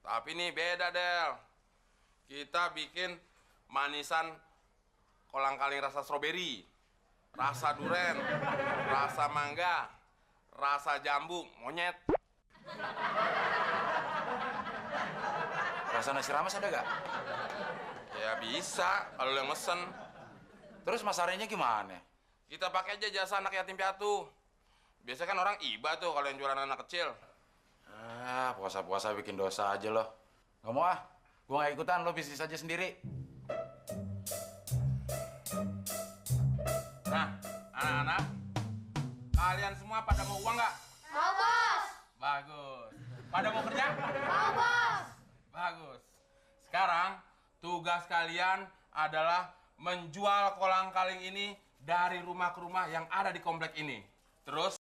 Tapi nih beda, Del. Kita bikin manisan kolang-kaling rasa stroberi, rasa duren, rasa mangga, rasa jambu, monyet. Rasa nasi rames ada gak? Ya bisa, kalau lu yang mesen. Terus masarnya gimana? Kita pakai aja jasa anak yatim piatu. Biasanya kan orang iba tuh kalau yang jualan anak kecil. Ah, puasa-puasa bikin dosa aja loh. Gak mau ah, gue gak ikutan, lo bisnis aja sendiri. Nah, anak-anak, kalian semua pada mau uang nggak? Mau, Bos. Bagus. Pada mau kerja? Mau, Bos. Bagus. Sekarang tugas kalian adalah menjual kolang-kaling ini dari rumah ke rumah yang ada di komplek ini. Terus